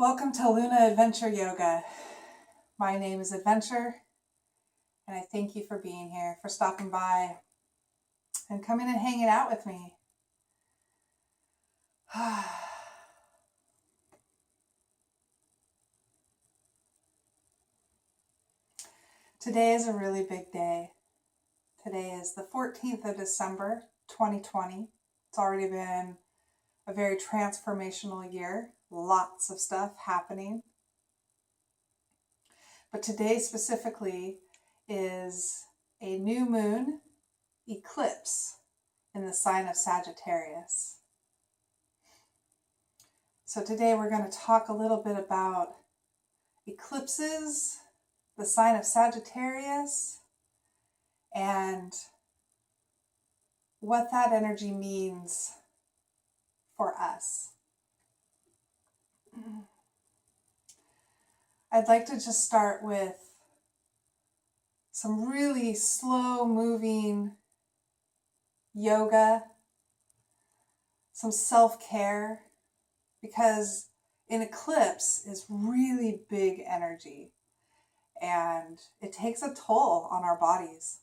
Welcome to Luna Adventure Yoga. My name is Adventure, and I thank you for being here, for stopping by and coming and hanging out with me. Today is a really big day. Today is the 14th of December, 2020. It's already been a very transformational year. Lots of stuff happening. But today specifically is a new moon eclipse in the sign of Sagittarius. So today we're going to talk a little bit about eclipses, the sign of Sagittarius, and what that energy means for us. I'd like to just start with some really slow moving yoga, some self-care, because an eclipse is really big energy and it takes a toll on our bodies.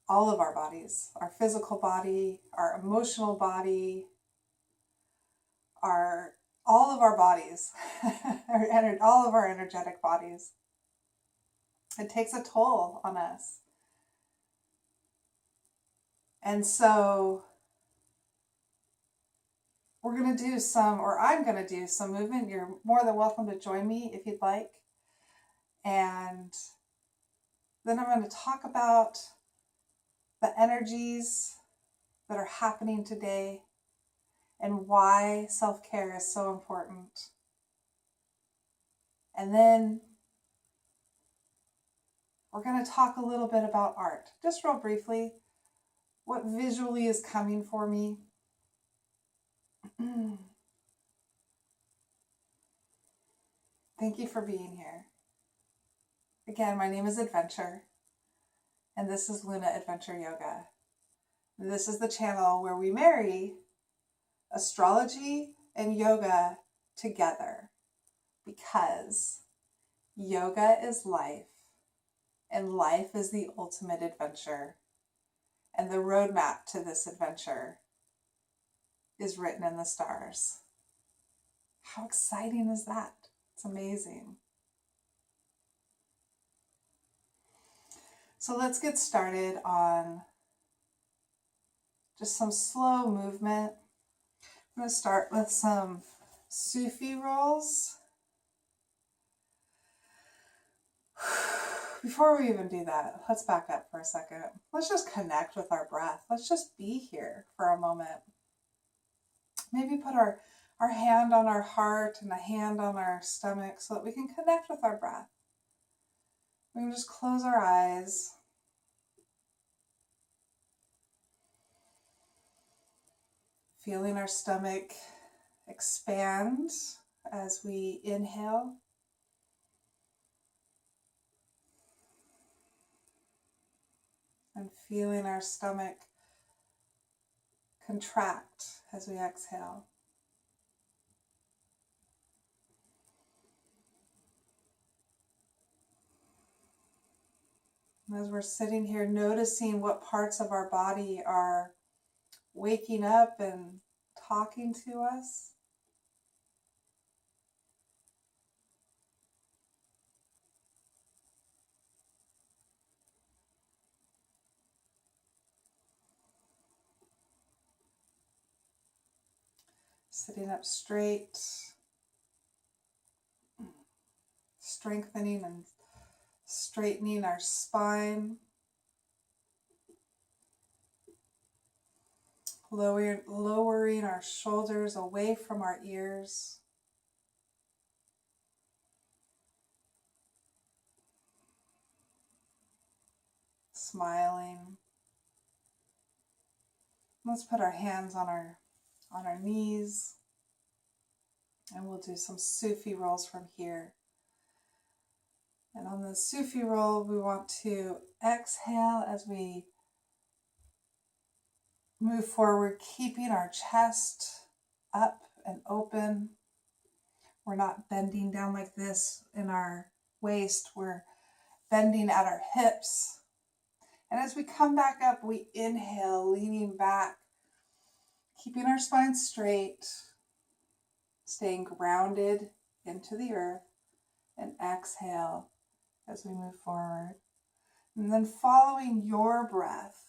All of our bodies, our physical body, our emotional body, all of our bodies, all of our energetic bodies. It takes a toll on us. And so I'm going to do some movement. You're more than welcome to join me if you'd like. And then I'm going to talk about the energies that are happening today and why self-care is so important. And then we're going to talk a little bit about art, just real briefly, what visually is coming for me. Thank you for being here. Again, my name is Adventure, and this is Luna Adventure Yoga. This is the channel where we marry astrology and yoga together, because yoga is life, and life is the ultimate adventure, and the roadmap to this adventure is written in the stars. How exciting is that? It's amazing. So let's get started on just some slow movement. I'm going to start with some Sufi Rolls. Before we even do that, let's back up for a second. Let's just connect with our breath. Let's just be here for a moment. Maybe put our hand on our heart and a hand on our stomach so that we can connect with our breath. We can just close our eyes. Feeling our stomach expand as we inhale. And feeling our stomach contract as we exhale. As we're sitting here, noticing what parts of our body are waking up and talking to us. Sitting up straight, strengthening and straightening our spine. Lowering our shoulders away from our ears. Smiling. Let's put our hands on our knees, and we'll do some Sufi Rolls from here. And on the Sufi Roll, we want to exhale as we move forward, keeping our chest up and open. We're not bending down like this in our waist. We're bending at our hips. And as we come back up, we inhale, leaning back, keeping our spine straight, staying grounded into the earth, and exhale as we move forward. And then following your breath,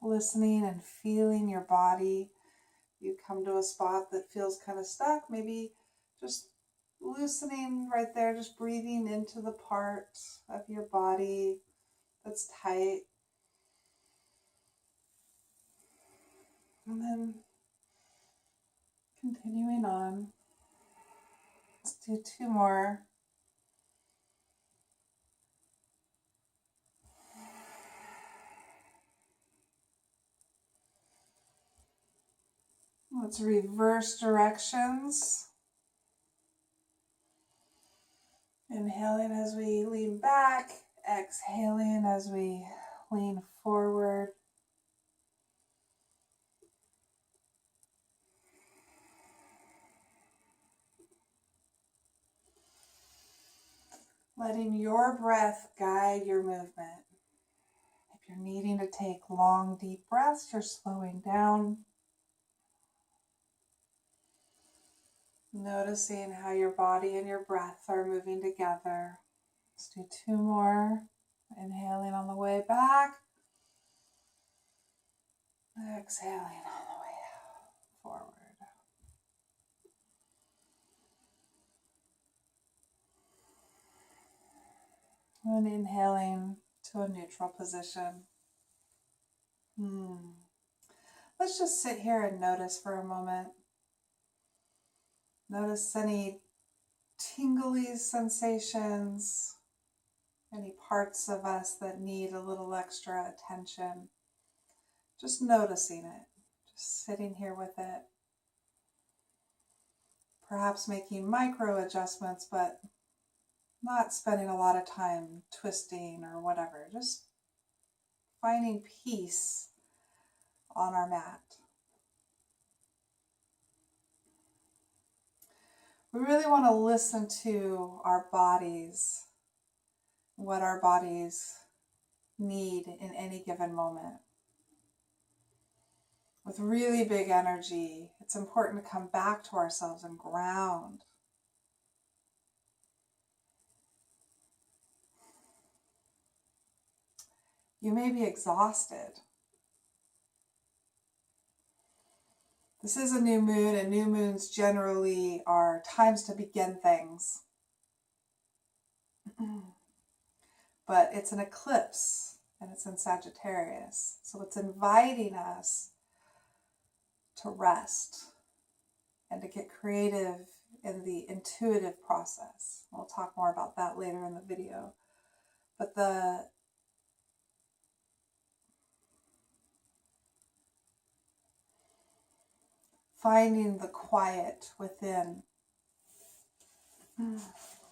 listening and feeling your body. You come to a spot that feels kind of stuck, maybe just loosening right there, just breathing into the part of your body that's tight. And then continuing on. Let's do 2 more. Let's reverse directions. Inhaling as we lean back, exhaling as we lean forward. Letting your breath guide your movement. If you're needing to take long, deep breaths, you're slowing down. Noticing how your body and your breath are moving together. Let's do 2 more. Inhaling on the way back. Exhaling on the way forward. And inhaling to a neutral position. Let's just sit here and notice for a moment. Notice any tingly sensations, any parts of us that need a little extra attention. Just noticing it, just sitting here with it. Perhaps making micro adjustments, but not spending a lot of time twisting or whatever. Just finding peace on our mat. We really want to listen to our bodies, what our bodies need in any given moment. With really big energy, it's important to come back to ourselves and ground. You may be exhausted. This is a new moon, and new moons generally are times to begin things. But it's an eclipse, and it's in Sagittarius. So it's inviting us to rest and to get creative in the intuitive process. We'll talk more about that later in the video. But finding the quiet within,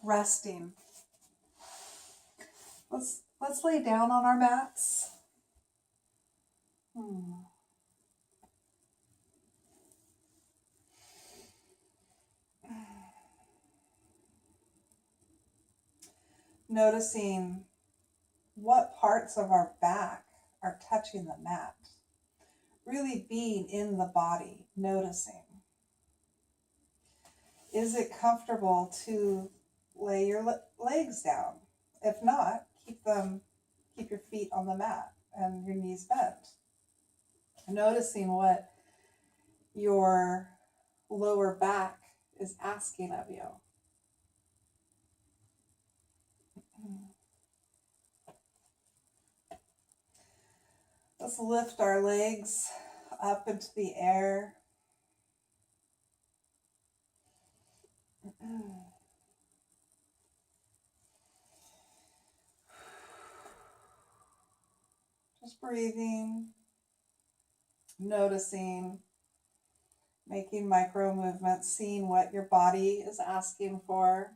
resting. Let's lay down on our mats. Noticing what parts of our back are touching the mat. Really being in the body, noticing. Is it comfortable to lay your legs down? If not, keep your feet on the mat and your knees bent. Noticing what your lower back is asking of you. Let's lift our legs up into the air. Just breathing, noticing, Making micro movements, seeing what your body is asking for.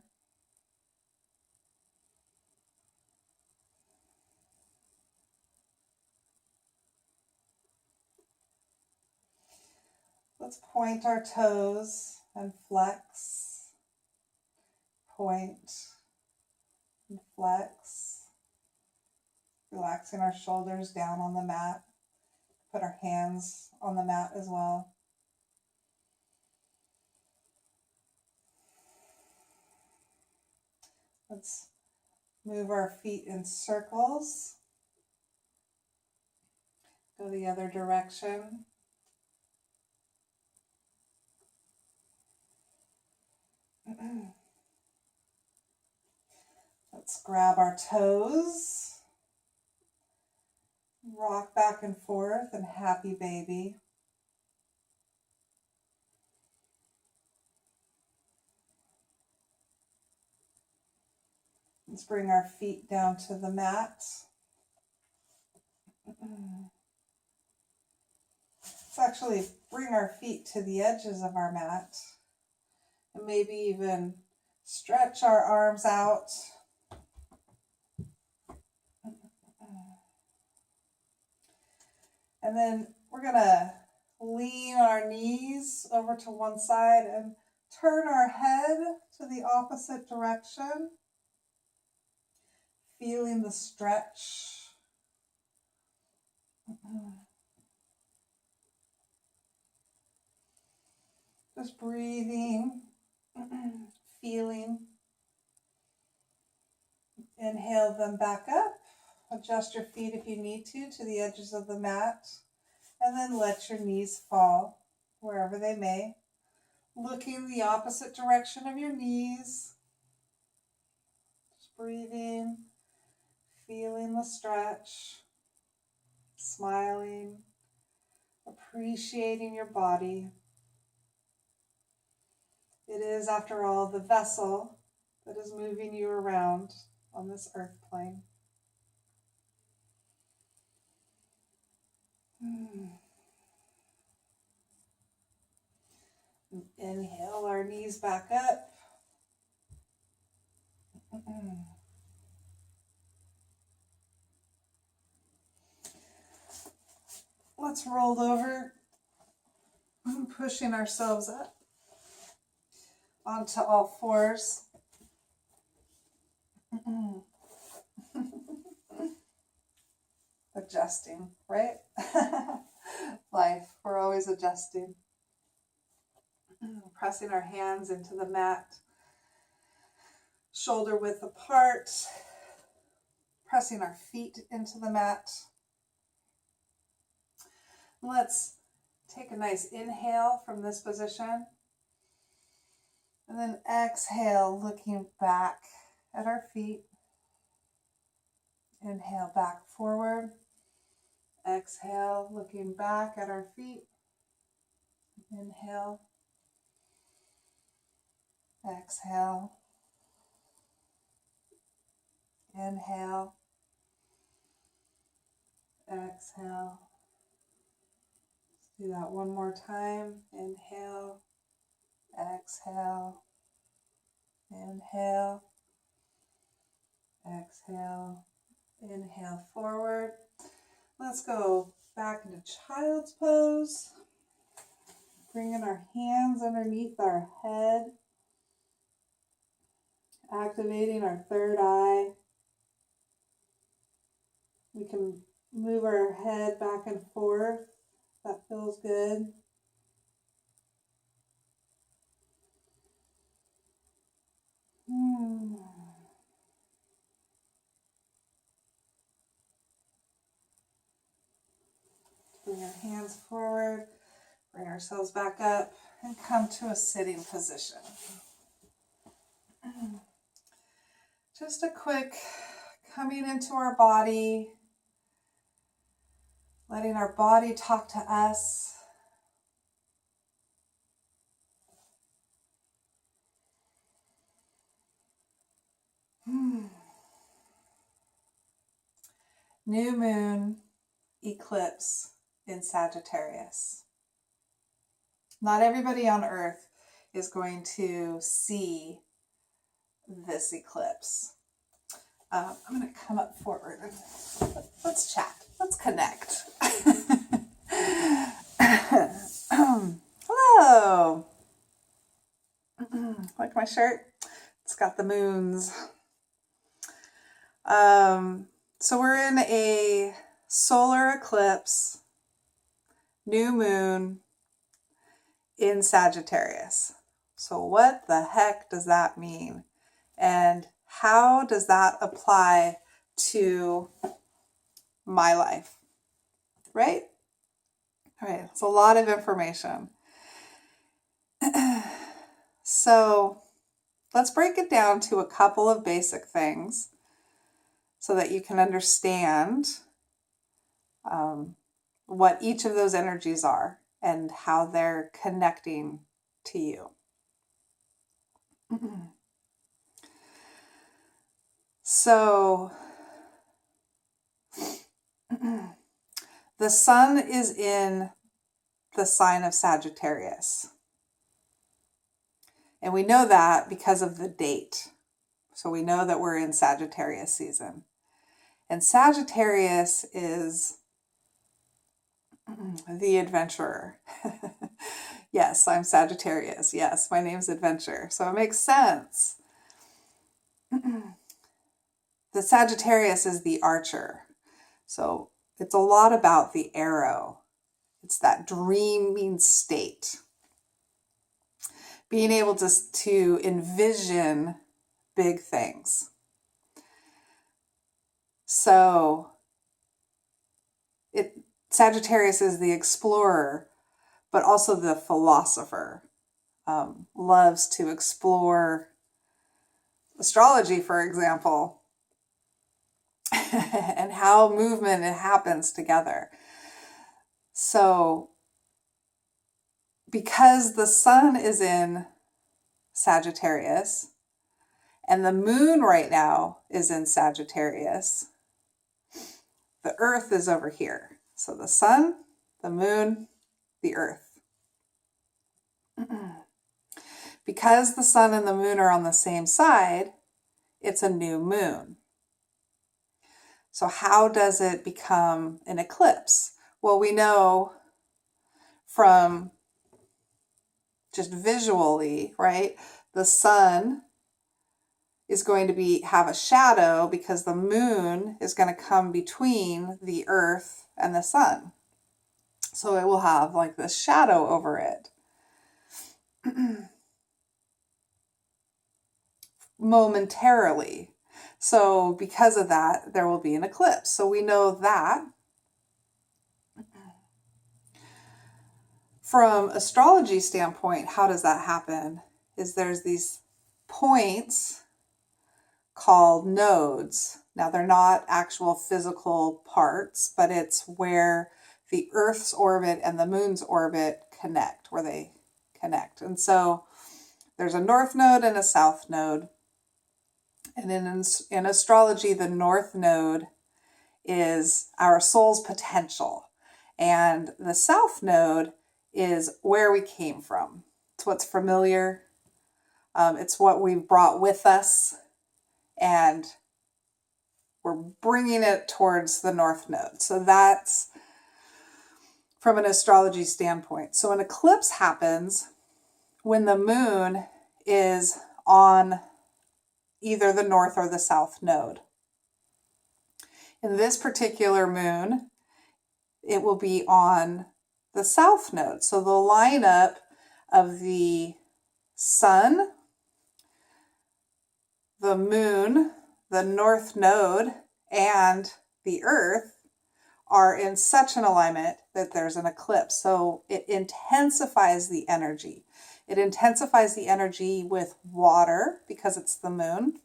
Let's point our toes and flex. Point and flex. Relaxing our shoulders down on the mat. Put our hands on the mat as well. Let's move our feet in circles. Go the other direction. Let's grab our toes. Rock back and forth and happy baby. Let's bring our feet down to the mat. Let's actually bring our feet to the edges of our mat and maybe even stretch our arms out. And then we're going to lean our knees over to one side and turn our head to the opposite direction. Feeling the stretch. Just breathing, feeling. Inhale them back up. Adjust your feet if you need to the edges of the mat. And then let your knees fall wherever they may. Looking the opposite direction of your knees. Just breathing, feeling the stretch, smiling, appreciating your body. It is, after all, the vessel that is moving you around on this earth plane. Inhale our knees back up. Let's roll over, pushing ourselves up onto all fours. Adjusting, right? Life, we're always adjusting. Pressing our hands into the mat, shoulder width apart, pressing our feet into the mat. Let's take a nice inhale from this position, and then exhale, looking back at our feet. Inhale back forward. Exhale, looking back at our feet. Inhale. Exhale. Inhale. Exhale. Let's do that one more time. Inhale. Exhale. Inhale. Exhale. Inhale forward. Let's go back into child's pose. Bringing our hands underneath our head. Activating our third eye. We can move our head back and forth. That feels good. Bring our hands forward, bring ourselves back up, and come to a sitting position. Just a quick coming into our body, letting our body talk to us. New moon eclipse in Sagittarius. Not everybody on Earth is going to see this eclipse. I'm going to come up forward and let's chat. Let's connect. Hello. Like my shirt? It's got the moons. So we're in a solar eclipse, new moon in Sagittarius. So what the heck does that mean? And how does that apply to my life? Right? All right, it's a lot of information. So let's break it down to a couple of basic things so that you can understand what each of those energies are and how they're connecting to you. So the sun is in the sign of Sagittarius. And we know that because of the date. So we know that we're in Sagittarius season. And Sagittarius is the adventurer. Yes, I'm Sagittarius. Yes, my name's Adventure. So it makes sense. The Sagittarius is the archer. So it's a lot about the arrow. It's that dreaming state. Being able to envision big things. So Sagittarius is the explorer, but also the philosopher. Loves to explore astrology, for example, and how movement happens together. So because the sun is in Sagittarius and the moon right now is in Sagittarius, the earth is over here. So the sun, the moon, the earth. Because the sun and the moon are on the same side, it's a new moon. So how does it become an eclipse? Well, we know from just visually, right? The sun is going to have a shadow because the moon is going to come between the earth and the sun. So it will have like this shadow over it. Momentarily. So because of that, there will be an eclipse. So we know that. From astrology standpoint, how does that happen? Is there's these points called nodes. Now they're not actual physical parts, but it's where the Earth's orbit and the moon's orbit connect, where they connect. And so there's a north node and a south node. And in astrology, the north node is our soul's potential. And the south node is where we came from. It's what's familiar. It's what we've brought with us. And we're bringing it towards the north node. So that's from an astrology standpoint. So an eclipse happens when the moon is on either the north or the south node. In this particular moon, it will be on the south node. So the lineup of the sun, the moon, the north node, and the earth are in such an alignment that there's an eclipse. So it intensifies the energy. It intensifies the energy with water because it's the moon.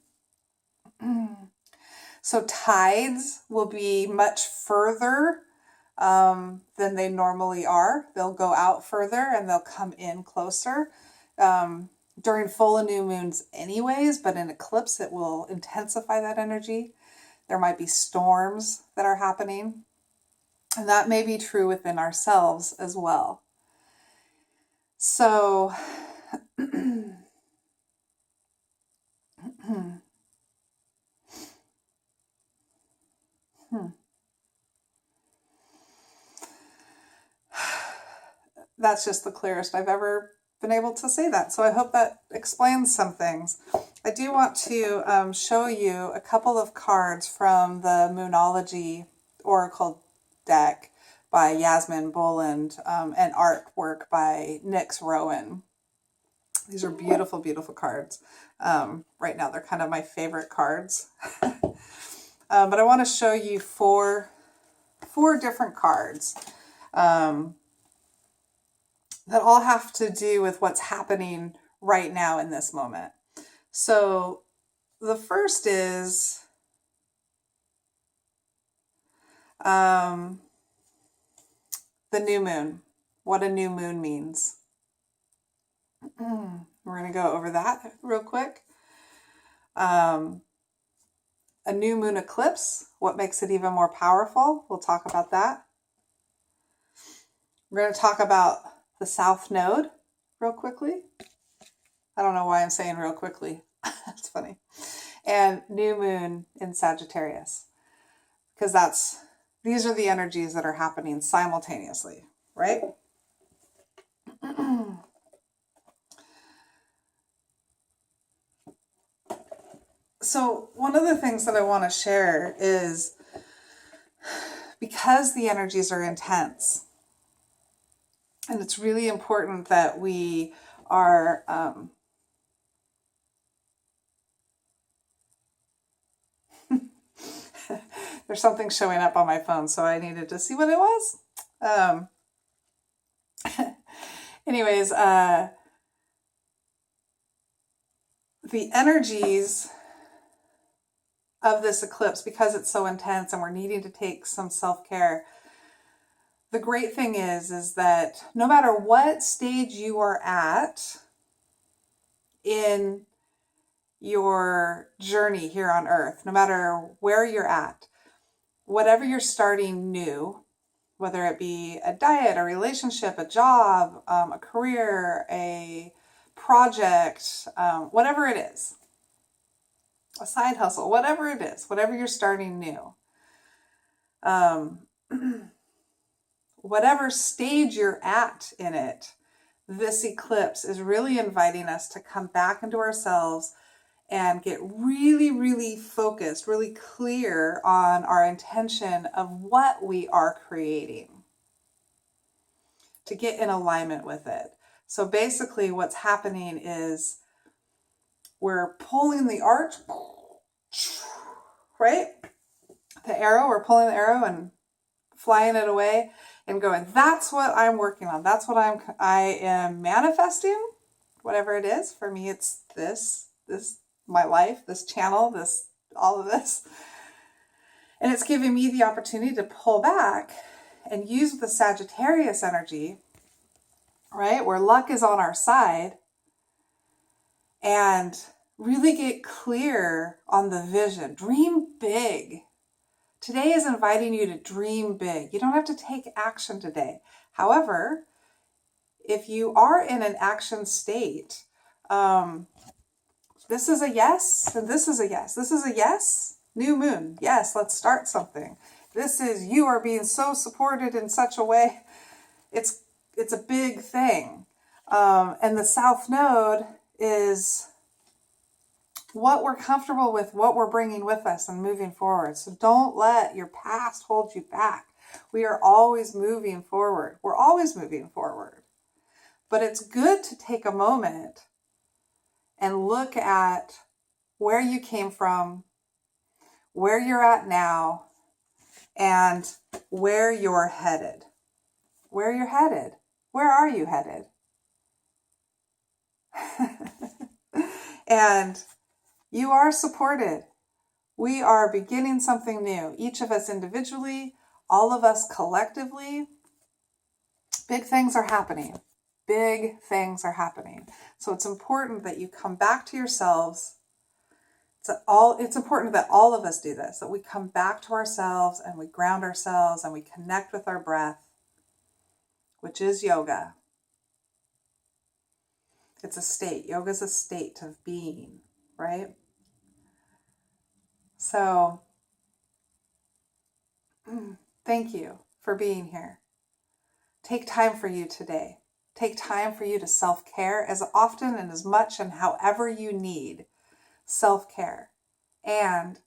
So tides will be much further than they normally are. They'll go out further and they'll come in closer during full and new moons anyways, but in eclipse it will intensify that energy. There might be storms that are happening, and that may be true within ourselves as well. So, that's just the clearest I've ever been able to say that. So I hope that explains some things. I do want to show you a couple of cards from the Moonology Oracle deck by Yasmin Boland and artwork by Nyx Rowan. These are beautiful, beautiful cards. Right now they're kind of my favorite cards. But I want to show you four different cards that all have to do with what's happening right now in this moment. So the first is the new moon, what a new moon means. We're going to go over that real quick. A new moon eclipse, what makes it even more powerful? We'll talk about that. We're going to talk about the South Node real quickly. I don't know why I'm saying real quickly. That's funny. And new moon in Sagittarius, because these are the energies that are happening simultaneously, right? So one of the things that I want to share is, because the energies are intense, and it's really important that we are there's something showing up on my phone, so I needed to see what it was. Anyways, the energies of this eclipse, because it's so intense and we're needing to take some self-care, the great thing is that no matter what stage you are at in your journey here on Earth, no matter where you're at, whatever you're starting new, whether it be a diet, a relationship, a job, a career, a project, whatever it is, a side hustle, whatever it is, whatever you're starting new, whatever stage you're at in it, this eclipse is really inviting us to come back into ourselves and get really, really focused, really clear on our intention of what we are creating, to get in alignment with it. So basically what's happening is we're pulling the arch, right? The arrow, we're pulling the arrow and flying it away and going, that's what I'm working on. That's what I am manifesting, whatever it is. For me, it's this, my life, this channel, all of this. And it's giving me the opportunity to pull back and use the Sagittarius energy, right? Where luck is on our side, and really get clear on the vision. Dream big. Today is inviting you to dream big. You don't have to take action today. However, if you are in an action state, this is a yes, and this is a yes. This is a yes. New moon. Yes, let's start something. This is, you are being so supported in such a way. It's a big thing. And the South Node is what we're comfortable with, what we're bringing with us and moving forward. So don't let your past hold you back. We are always moving forward. We're always moving forward. But it's good to take a moment and look at where you came from, where you're at now, and where you're headed. Where you're headed. Where are you headed? And you are supported. We are beginning something new. Each of us individually, all of us collectively. Big things are happening. Big things are happening. So it's important that you come back to yourselves. It's important that all of us do this, that we come back to ourselves and we ground ourselves and we connect with our breath, which is yoga. It's a state. Yoga is a state of being, right? So, thank you for being here. Take time for you today. Take time for you to self-care as often and as much and however you need self-care. And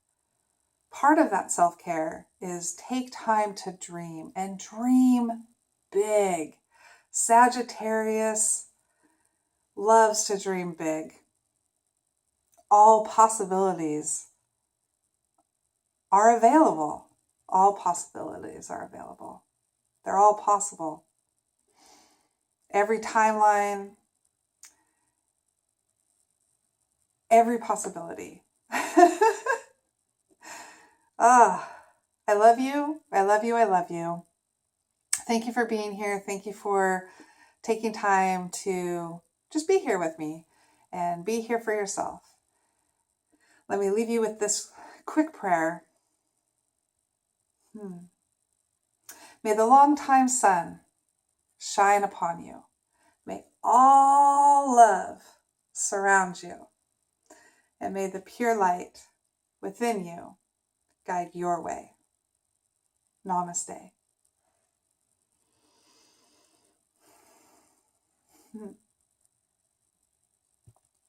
part of that self-care is take time to dream, and dream big. Sagittarius loves to dream big. All possibilities are available. All possibilities are available. They're all possible. Every timeline, every possibility. I love you. I love you. I love you. Thank you for being here. Thank you for taking time to just be here with me and be here for yourself. Let me leave you with this quick prayer. May the long-time sun shine upon you. May all love surround you. And may the pure light within you guide your way. Namaste.